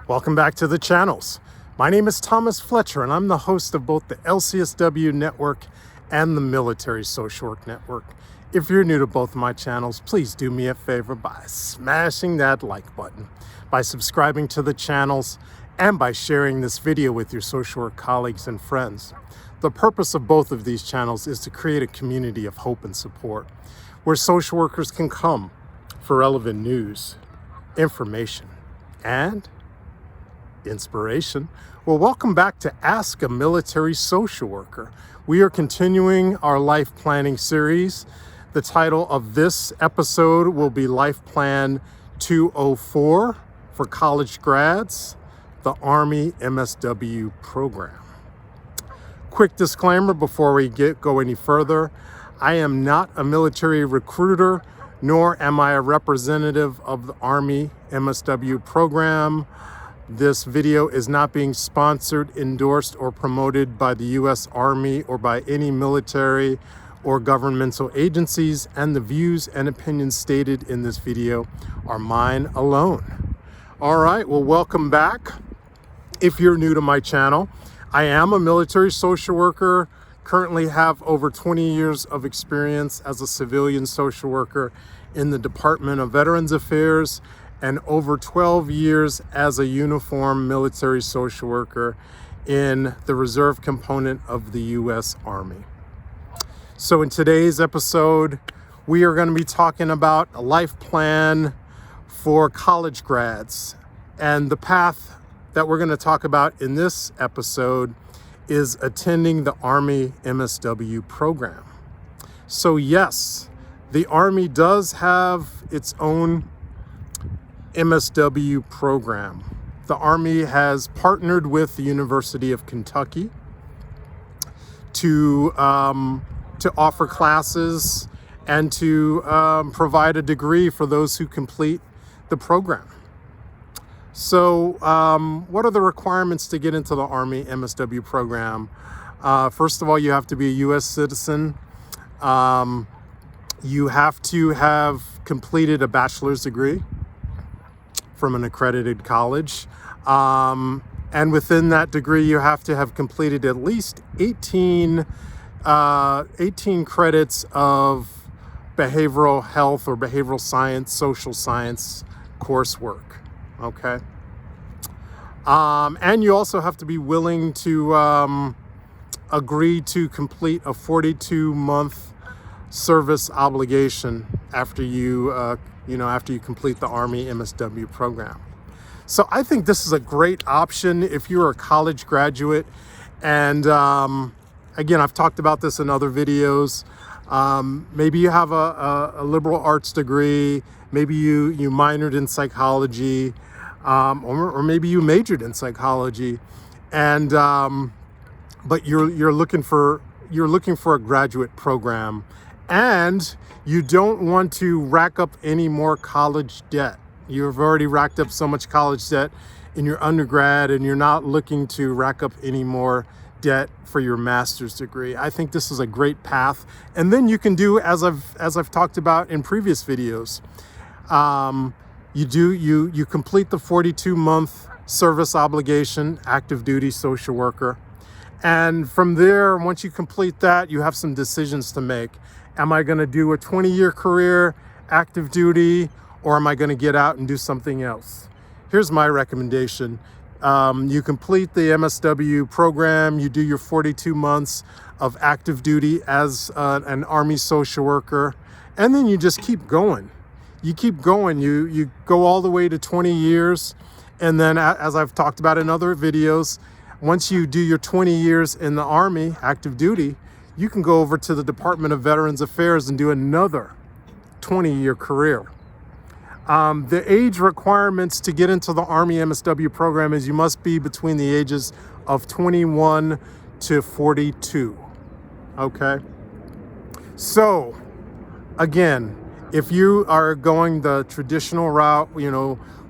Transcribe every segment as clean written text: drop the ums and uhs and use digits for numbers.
Welcome back to the channels. My name is Thomas Fletcher, and I'm the host of both the LCSW Network and the Military Social Work Network. If you're new to both of my channels, please do me a favor by smashing that like button, by subscribing to the channels, and by sharing this video with your social work colleagues and friends. The purpose of both of these channels is to create a community of hope and support, where social workers can come for relevant news, information, and inspiration. Well, welcome back to Ask a Military Social Worker. We are continuing our life planning series. The title of this episode will be Life Plan 204 for college grads, the Army MSW program. Quick disclaimer before we go any further. I am not a military recruiter, nor am I a representative of the Army MSW program. This video is not being sponsored, endorsed, or promoted by the U.S. Army or by any military or governmental agencies, and the views and opinions stated in this video are mine alone. All right, well, welcome back. If you're new to my channel, I am a military social worker, currently have over 20 years of experience as a civilian social worker in the Department of Veterans Affairs, and over 12 years as a uniformed military social worker in the reserve component of the U.S. Army. So in today's episode, we are going to be talking about a life plan for college grads. And the path that we're going to talk about in this episode is attending the Army MSW program. So yes, the Army does have its own MSW program. The Army has partnered with the University of Kentucky to offer classes and to provide a degree for those who complete the program. So what are the requirements to get into the Army MSW program? First of all, you have to be a U.S. citizen. You have to have completed a bachelor's degree from an accredited college. And within that degree, you have to have completed at least 18 credits of behavioral health or behavioral science, social science coursework, okay? And you also have to be willing to agree to complete a 42-month service obligation after you after you complete the Army MSW program. So I think this is a great option if you're a college graduate. And again, I've talked about this in other videos. Maybe you have a liberal arts degree, maybe you minored in psychology, or maybe you majored in psychology, and but you're looking for a graduate program, and you don't want to rack up any more college debt. You've already racked up so much college debt in your undergrad, and you're not looking to rack up any more debt for your master's degree. I think this is a great path. And then you can do, as I've talked about in previous videos, you complete the 42-month service obligation, active duty social worker. And from there, once you complete that, you have some decisions to make. Am I going to do a 20-year career, active duty, or am I going to get out and do something else? Here's my recommendation. You complete the MSW program, you do your 42 months of active duty as an Army social worker, and then you just keep going. You keep going. You go all the way to 20 years, and then, as I've talked about in other videos, once you do your 20 years in the Army, active duty, you can go over to the Department of Veterans Affairs and do another 20-year career. The age requirements to get into the Army MSW program is you must be between the ages of 21 to 42, okay? So, again, if you are going the traditional route,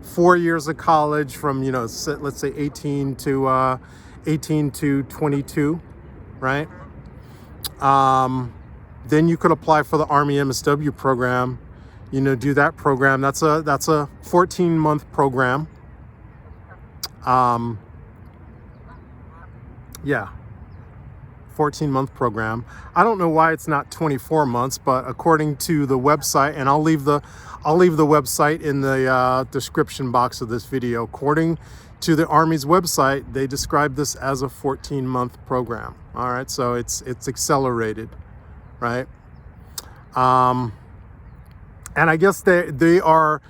4 years of college from, let's say 18 to 22, right? Then you could apply for the Army MSW program, do that program. That's a 14-month program. Yeah, 14-month program. I don't know why it's not 24 months, but according to the website, and I'll leave the website in the description box of this video. According to the Army's website, they describe this as a 14-month program. All right, so it's accelerated, right? And I guess they are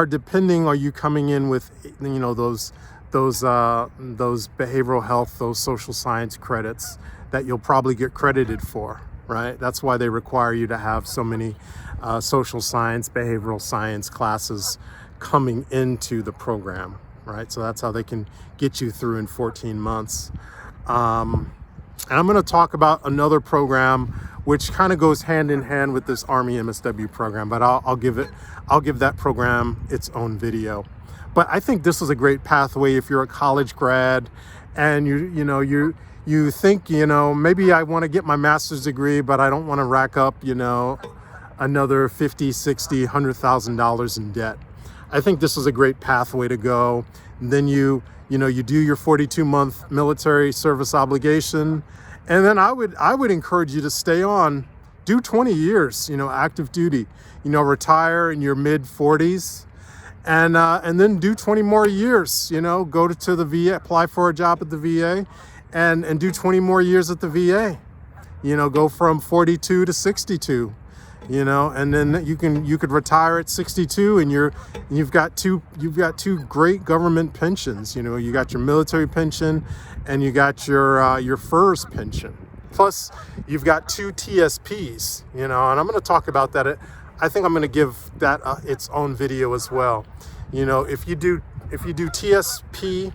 depending. Are you coming in with, you know, those behavioral health, those social science credits that you'll probably get credited for, right? That's why they require you to have so many social science, behavioral science classes coming into the program, right? So that's how they can get you through in 14 months. And I'm going to talk about another program which kind of goes hand in hand with this Army MSW program, but I'll give that program its own video. But I think this is a great pathway if you're a college grad and you think, you know, maybe I want to get my master's degree, but I don't want to rack up, you know, another $50, $60, $100,000 in debt. I think this is a great pathway to go. And then you do your 42-month military service obligation, and then I would encourage you to stay on, do 20 years, you know, active duty, you know, retire in your mid 40s. And then do 20 more years, you know, go to the VA, apply for a job at the VA, and do 20 more years at the VA, you know, go from 42 to 62, you know, and then you could retire at 62, and you've got two great government pensions. You know, you got your military pension and you got your FERS pension. Plus you've got 2 TSPs, you know, and I'm going to talk about that. I think I'm going to give that its own video as well. You know, if you do TSP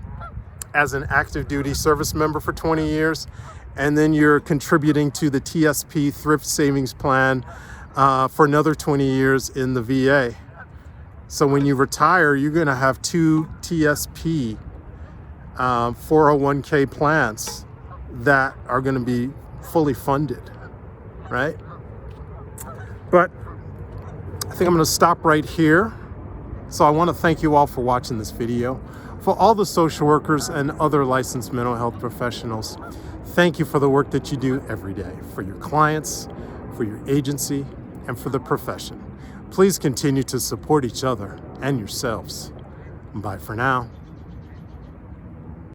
as an active duty service member for 20 years, and then you're contributing to the TSP thrift savings plan for another 20 years in the VA. So when you retire, you're going to have 2 TSP 401k plans that are going to be fully funded, right? But I think I'm going to stop right here. So I want to thank you all for watching this video. For all the social workers and other licensed mental health professionals, thank you for the work that you do every day for your clients, for your agency, and for the profession. Please continue to support each other and yourselves. Bye for now.